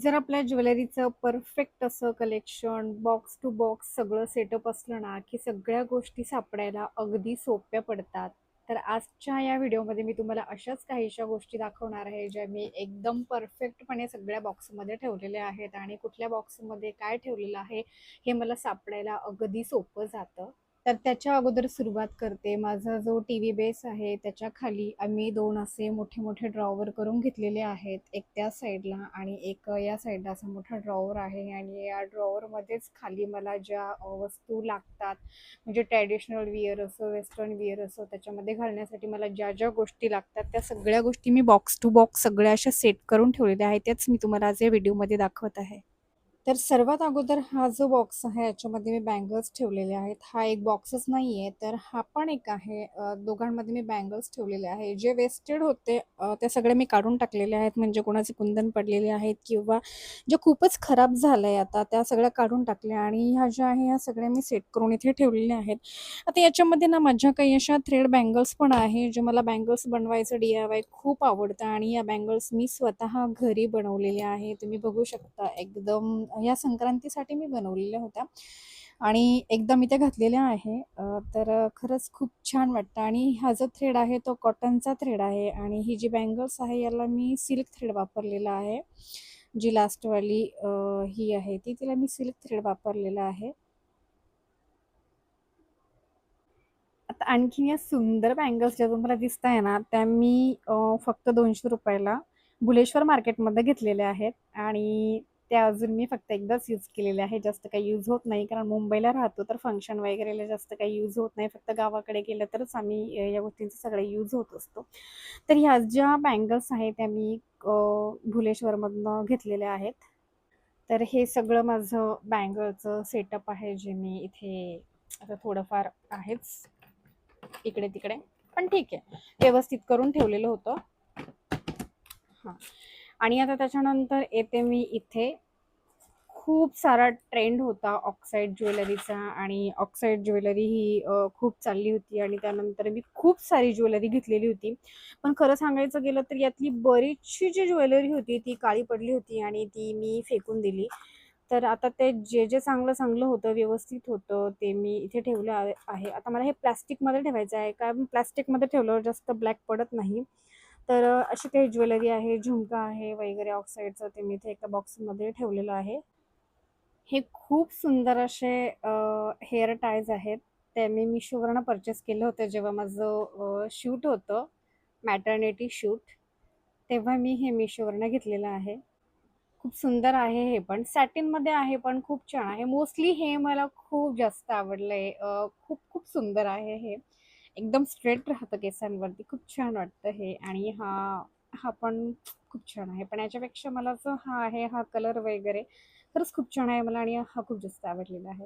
जर आपल्या ज्वेलरीचं परफेक्ट असं कलेक्शन, बॉक्स टू बॉक्स सगळं सेटअप असलं ना, की सगळ्या गोष्टी सापडायला अगदी सोप्या पडतात. तर आजच्या या व्हिडिओमध्ये मी तुम्हाला अशाच काहीशा गोष्टी दाखवणार आहे, ज्या मी एकदम परफेक्टपणे सगळ्या बॉक्समध्ये ठेवलेल्या आहेत आणि कुठल्या बॉक्समध्ये काय ठेवलेलं आहे, हे मला सापडायला अगदी सोपं जातं. तर त्याच्या अगोदर सुरुवात करते. माझा जो टीव्ही बेस आहे त्याच्या खाली आम्ही 2 असे मोठे-मोठे ड्रॉवर करून घेतलेले आहेत. एक त्या साईडला आणि एक या साईडला असा मोठा ड्रॉवर आहे आणि या ड्रॉवरमध्येच खाली मला ज्या वस्तू लागतात, म्हणजे ट्रॅडिशनल विअर असो, वेस्टर्न विअर असो, त्याच्यामध्ये घालण्यासाठी मला ज्या गोष्टी लागतात, त्या सगळ्या गोष्टी मी बॉक्स टू बॉक्स सगळ्या अशा सेट करून ठेवलेल्या आहेत. त्याच मी तुम्हाला आज या व्हिडिओमध्ये दाखवत आहे. तर सर्वात अगोदर हा जो बॉक्स आहे याच्यामध्ये मी बँगल्स ठेवलेले आहेत. हा एक बॉक्सच नाहीये, तर हा पण एक आहे. दोघांमध्ये मी बँगल्स ठेवलेले आहे. जे वेस्टेड होते ते सगळे मी काढून टाकलेले आहेत. म्हणजे कोणाचे कुंदन पडलेले आहेत किंवा जे खूपच खराब झालंय आता, त्या सगळ्या काढून टाकल्या आणि ह्या ज्या आहे ह्या सगळ्या मी सेट करून इथे ठेवलेल्या आहेत. आता याच्यामध्ये ना माझ्या काही अशा थ्रेड बँगल्स पण आहे, जे मला बँगल्स बनवायचं DIY खूप आवडतं आणि या बँगल्स मी स्वतः घरी बनवलेल्या आहे. तुम्ही बघू शकता एकदम या संक्रांतीसाठी मी बनवलेल्या होत्या आणि एकदा मी त्या घातलेल्या आहे. तर खरंच खूप छान वाटतं आणि हा जो थ्रेड आहे तो कॉटनचा थ्रेड आहे आणि ही जी बँगल्स आहे याला मी सिल्क थ्रेड वापरलेला आहे. जी लास्टवाली ही आहे ती तिला मी सिल्क थ्रेड वापरलेला आहे. आता आणखीन या सुंदर बँगल्स ज्या तुम्हाला दिसताय ना, त्या मी फक्त ₹200 भुलेश्वर मार्केटमध्ये घेतलेल्या आहेत आणि त्या अजून मी फक्त एकदाच यूज केलेल्या आहेत. जास्त काही यूज होत नाही कारण मुंबईला राहतो तर फंक्शन वगैरेला जास्त काही यूज होत नाही. फक्त गावाकडे गेलं तरच आम्ही या गोष्टींचा सगळा यूज होत असतो. तर ह्या ज्या बँगल्स आहेत त्या मी भुलेश्वरमधनं घेतलेल्या आहेत. तर हे सगळं माझं बँगलचं सेटअप आहे जे मी इथे आता थोडंफार आहेच इकडे-तिकडे. पण ठीक आहे. व्यवस्थित करून ठेवलेलं होतं. हां. आणि आता त्याच्यानंतर येते मी इथे. खूप सारा ट्रेंड होता ऑक्साईड ज्वेलरीचा आणि ऑक्साईड ज्वेलरी ही खूप चालली होती आणि त्यानंतर मी खूप सारी ज्वेलरी घेतलेली होती. पण खरं सांगायचं गेलं तर यातली बरीचशी जी ज्वेलरी होती ती काळी पडली होती आणि ती मी फेकून दिली. तर आता ते जे चांगलं-चांगलं होतं, व्यवस्थित होतं, ते मी इथे ठेवलं आहे. आता मला हे प्लास्टिकमध्ये ठेवायचं आहे, कारण प्लास्टिकमध्ये ठेवल्यावर जास्त ब्लॅक पडत नाही. तर अशी काही ज्वेलरी आहे, झुमका आहे वगैरे ऑक्साईडचं, ते मी इथे एका बॉक्समध्ये ठेवलेलं आहे. हे खूप सुंदर असे हेअर टायज आहेत. ते मी Mishoवरनं पर्चेस केलं होतं, जेव्हा माझं शूट होतं, मॅटर्निटी शूट, तेव्हा मी हे Mishoवरनं घेतलेलं आहे. खूप सुंदर आहे हे पण. सॅटिनमध्ये आहे पण खूप छान आहे. मोस्टली हे मला खूप जास्त आवडलंय. खूप खूप सुंदर आहे हे. एकदम स्ट्रेट राहतं केसांवरती. खूप छान वाटतं हे आणि हा पण खूप छान आहे. पण याच्यापेक्षा मला जो हा आहे, हा कलर वगैरे खरंच खूप छान आहे मला आणि हा खूप जास्त आवडलेला आहे.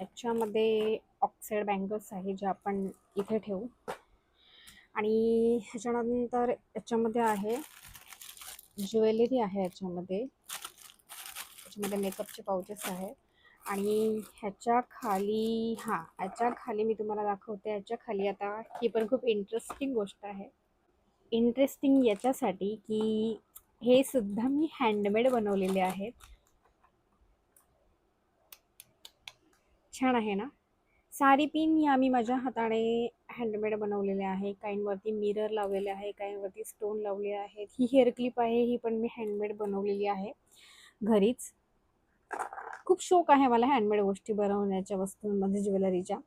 याच्यामध्ये ऑक्साईड बँगल्स आहे, जे आपण इथे ठेवू आणि ह्याच्यानंतर याच्यामध्ये आहे ज्वेलरी आहे याच्यामध्ये. त्याच्यामध्ये मेकअपचे पाउचेस आहे आणि ह्याच्या खाली ह्याच्या खाली मी तुम्हाला दाखवते. ह्याच्या खाली आता ही पण खूप इंटरेस्टिंग गोष्ट आहे. इंटरेस्टिंग याच्यासाठी की हे सुद्धा मी हँडमेड बनवलेले आहेत. छान आहे ना? सारी पिन या मी माझ्या हाताने हँडमेड बनवलेल्या आहे. काहींवरती मिरर लावलेले आहे, काहींवरती स्टोन लावले आहेत. ही हेअर क्लिप आहे, ही पण मी हँडमेड बनवलेली आहे घरीच. खूप शौक आहे मला हँडमेड गोष्टी बनवण्याच्या वस्तूंमध्ये ज्वेलरीच्या.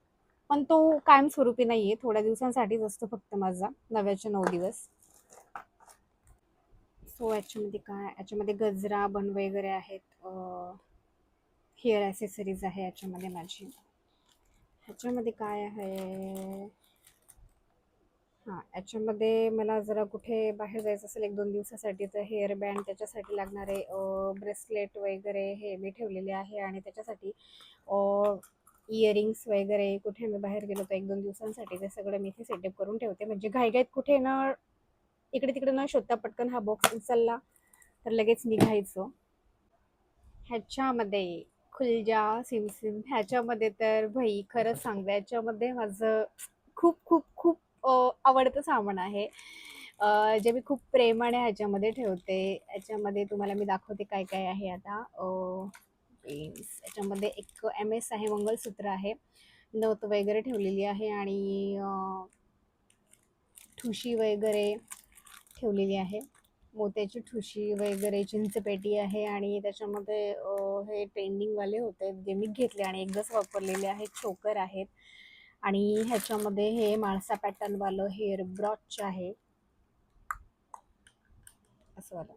पण तो कायमस्वरूपी नाहीये. थोड्या दिवसांसाठीच असतो फक्त माझा 9च्या 9 दिवस. सो याच्यामध्ये काय? याच्यामध्ये गजरा बन वगैरे आहेत. हेअर ॲसेसरीज आहे याच्यामध्ये माझी. ह्याच्यामध्ये काय आहे? याच्यामध्ये मला जरा कुठे बाहेर जायचं असेल 1-2 दिवसासाठी तर हेअर बँड त्याच्यासाठी लागणारे ब्रेसलेट वगैरे हे मी ठेवलेले आहे आणि त्याच्यासाठी इयरिंग्स वगैरे कुठे मी बाहेर गेलो तर 1-2 दिवसांसाठी ते सगळं मी इथे सेटअप करून ठेवते. म्हणजे घाईघाईत कुठे न इकडे-तिकडे न शोधता पटकन हा बॉक्स उचलला तर लगेच निघायचं. ह्याच्यामध्ये खुलजा, सिमसिम ह्याच्यामध्ये तर भाई खरंच सांगते, ह्याच्यामध्ये माझं खूप खूप खूप आवडतं सामान आहे. जे मी खूप प्रेमाने ह्याच्यामध्ये ठेवते. ह्याच्यामध्ये तुम्हाला मी दाखवते काय काय आहे आता. पेन्स याच्यामध्ये एक MS आहे, मंगळसूत्र आहे, नथ वगैरे ठेवलेली आहे आणि ठुशी वगैरे ठेवलेली आहे. मोत्याची ठुशी वगैरे, चिंचपेटी आहे आणि त्याच्यामध्ये हे ट्रेंडिंगवाले होते जे मी घेतले आणि एकदाच वापरलेले आहेत. चोकर आहेत आणि ह्याच्यामध्ये हे माळसा पॅटर्नवालं हेअर ब्रॉच आहे असं वालं.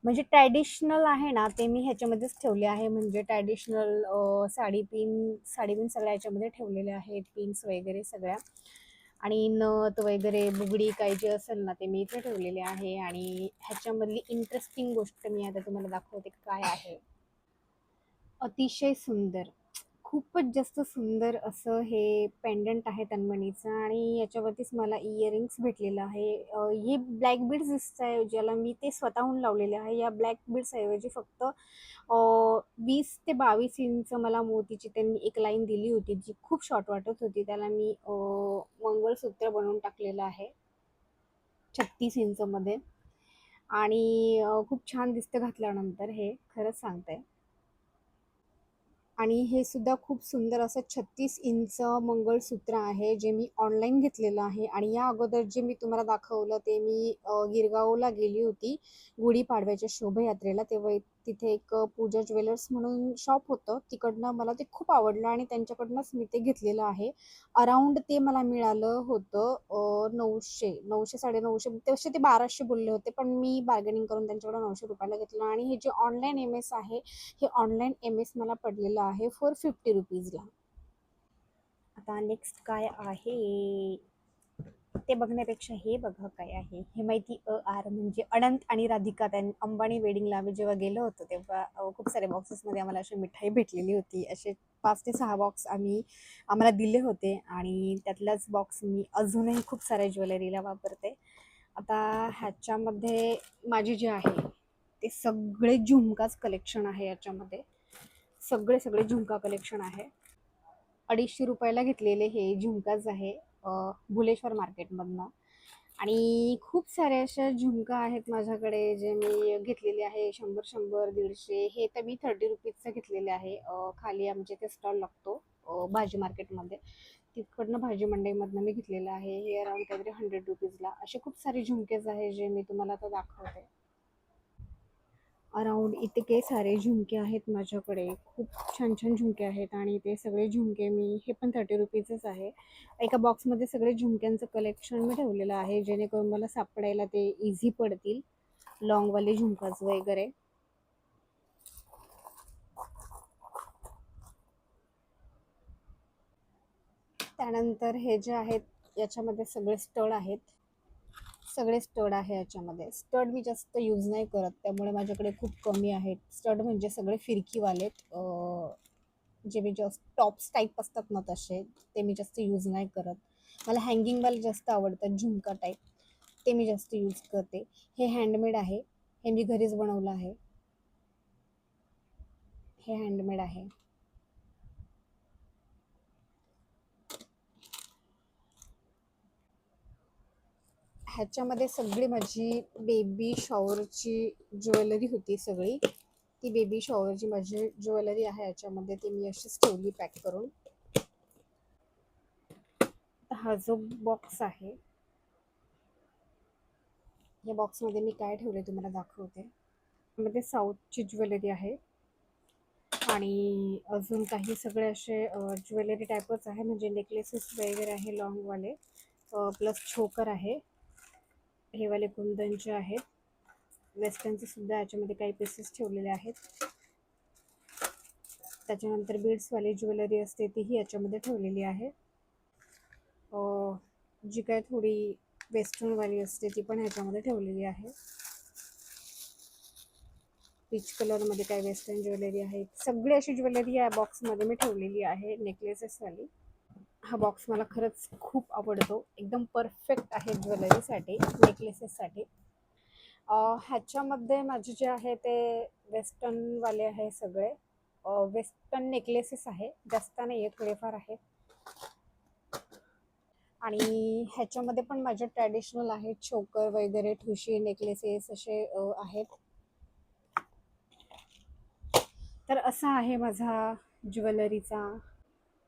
म्हणजे ट्रॅडिशनल आहे ना, ते मी ह्याच्यामध्येच ठेवले आहे. म्हणजे ट्रॅडिशनल साडी पिन सगळ्या ह्याच्यामध्ये ठेवलेले आहेत, पिन्स वगैरे सगळ्या. आणि नथ वगैरे बुगडी काही जे असेल ना ते मी इथे ठेवलेले आहे. आणि ह्याच्यामधली इंटरेस्टिंग गोष्ट मी आता तुम्हाला दाखवते काय आहे. अतिशय सुंदर, खूपच जास्त सुंदर असं हे पेंडंट आहे तन्मणीचं आणि याच्यावरतीच मला इयरिंग्स भेटलेलं आहे. हे ब्लॅक बीड्स दिसत आहे ज्याला मी ते स्वतःहून लावलेले आहे. या ब्लॅक बीड्स ऐवजी फक्त 20 ते 22 इंच मला मोतीची त्यांनी एक लाईन दिली होती जी खूप शॉर्ट वाटत होती. त्याला मी मंगळसूत्र बनवून टाकलेलं आहे 36 इंचमध्ये. आणि खूप छान दिसतं घातल्यानंतर, हे खरंच सांगते. आणि हे सुद्धा खूप सुंदर असं 36 इंच मंगळसूत्र आहे जे मी ऑनलाईन घेतलेलं आहे. आणि या अगोदर जे मी तुम्हाला दाखवलं ते मी गिरगावला गेली होती गुढीपाडव्याच्या शोभायात्रेला. तेव्हा तिथे एक पूजा ज्वेलर्स म्हणून शॉप होतं, तिकडनं मला ते खूप आवडलं आणि त्यांच्याकडनंच मी ते घेतलेलं आहे. अराऊंड ते मला मिळालं होतं 900 900 तसे ते 1200 बोलले होते, पण मी बार्गेनिंग करून त्यांच्याकडे 900 रुपयाला घेतलं. आणि हे जे ऑनलाईन MS आहे, हे ऑनलाईन MS मला पडलेलं आहे ₹450 ला. आता नेक्स्ट काय आहे ते बघण्यापेक्षा हे बघा काय आहे. हे माहिती AR म्हणजे अनंत आणि राधिका त्या अंबानी वेडिंगला आम्ही जेव्हा गेलो होतो तेव्हा खूप सारे बॉक्सेसमध्ये आम्हाला अशी मिठाई भेटलेली होती. असे 5 ते 6 बॉक्स आम्हाला दिले होते आणि त्यातलाच बॉक्स मी अजूनही खूप साऱ्या ज्वेलरीला वापरते. आता ह्याच्यामध्ये माझे जे आहे ते सगळे झुमकाच कलेक्शन आहे. याच्यामध्ये सगळे सगळे झुमका कलेक्शन आहे. 250 रुपयाला घेतलेले हे झुमकाच आहे भुलेश्वर मार्केटमधनं. आणि खूप साऱ्या अशा झुमका आहेत माझ्याकडे जे मी घेतलेले आहे. 100 100 150. हे तर मी 30 रुपीजचं घेतलेले आहे. खाली आमच्या इथे स्टॉल लागतो भाजी मार्केटमध्ये, तिकडनं भाजी मंडईमधनं मी घेतलेलं आहे. हे अराउंड काहीतरी 100 रुपीजला. असे खूप सारे झुमकेच आहे जे मी तुम्हाला आता दाखवते. अराउंड इतके सारे झुमके आहेत माझ्याकडे. खूप छान छान झुमके आहेत आणि ते सगळे झुमके हे पण 30 रुपीजच आहे. एका बॉक्समध्ये सगळे झुमक्यांचं कलेक्शन मी ठेवलेलं आहे जेणेकरून मला सापडायला ते इझी पडतील, लॉंगवाले झुमकाच वगैरे. त्यानंतर हे जे आहेत याच्यामध्ये सगळे स्टड आहेत. सगळे स्टड आहे याच्यामध्ये. स्टड मी जास्त यूज नाही करत त्यामुळे माझ्याकडे खूप कमी आहेत. स्टड म्हणजे सगळे फिरकीवालेत, जे मी जास्त टॉप्स टाईप असतात ना तसे, ते मी जास्त यूज नाही करत. मला हँगिंगवाले जास्त आवडतात झुमका टाईप, ते मी जास्त यूज करते. हे हँडमेड आहे, हे मी घरीच बनवलं आहे. हे हँडमेड आहे. ह्याच्यामध्ये सगळी माझी बेबी शॉवरची ज्वेलरी होती सगळी. ती बेबी शॉवरची माझी ज्वेलरी आहे याच्यामध्ये, ती मी अशीच ठेवली पॅक करून. हा जो बॉक्स आहे, या बॉक्समध्ये मी काय ठेवले तुम्हाला दाखवते. मध्ये साऊथची ज्वेलरी आहे आणि अजून काही सगळे असे ज्वेलरी टाईपच आहे, म्हणजे नेकलेसेस वगैरे आहे लॉंगवाले, प्लस छोकर आहे. हे वाले कुंदनचे आहेत. वेस्टर्नचे सुद्धा याच्यामध्ये काही पीसेस ठेवलेले आहेत. त्याच्यानंतर बीड्सवाली ज्वेलरी असते तीही याच्यामध्ये ठेवलेली आहे. जी काय थोडी वेस्टर्नवाली असते ती पण ह्याच्यामध्ये ठेवलेली आहे. पीच कलरमध्ये काय वेस्टर्न ज्वेलरी आहे. सगळी अशी ज्वेलरी या बॉक्समध्ये मी ठेवलेली आहे नेकलेसेसवाली. हा बॉक्स मला खरंच खूप आवडतो, एकदम परफेक्ट आहे ज्वेलरीसाठी, नेकलेसेससाठी. ह्याच्यामध्ये माझे जे आहे ते वेस्टर्नवाले आहे सगळे. वेस्टर्न नेकलेसेस आहे, जास्त नाही आहे, थोडेफार आहे. आणि ह्याच्यामध्ये पण माझे ट्रॅडिशनल आहेत, चोकर वगैरे, ठुशी, नेकलेसेस असे आहेत. तर असा आहे माझा ज्वेलरीचा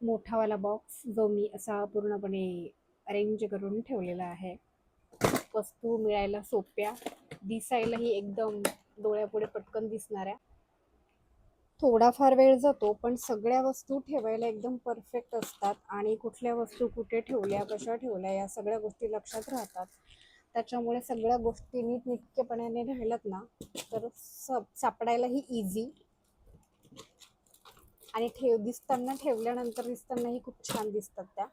मोठावाला बॉक्स, जो मी असा पूर्णपणे अरेंज करून ठेवलेला आहे. वस्तू मिळायला सोप्या, दिसायलाही एकदम डोळ्यापुढे पटकन दिसणाऱ्या. थोडाफार वेळ जातो, पण सगळ्या वस्तू ठेवायला एकदम परफेक्ट असतात आणि कुठल्या वस्तू कुठे ठेवल्या, कशा ठेवल्या, या सगळ्या गोष्टी लक्षात राहतात. त्याच्यामुळे सगळ्या गोष्टी नीटनेटकेपणाने राहिल्यात ना, तर सापडायलाही इझी आणि दिसताना, ठेवल्यानंतर दिसतानाही खूप छान दिसतात त्या.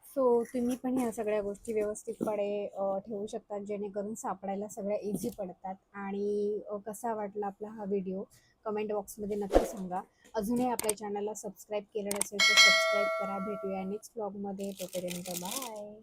सो तुम्ही पण ह्या सगळ्या गोष्टी व्यवस्थितपणे ठेवू शकतात, जेणेकरून सापडायला सगळ्या इझी पडतात. आणि कसा वाटला आपला हा व्हिडिओ कमेंट बॉक्समध्ये नक्की सांगा. अजूनही आपल्या चॅनलला सबस्क्राईब केलं नसेल तर सबस्क्राईब करा. भेटूया नेक्स्ट व्लॉगमध्ये. तोपर्यंत बाय.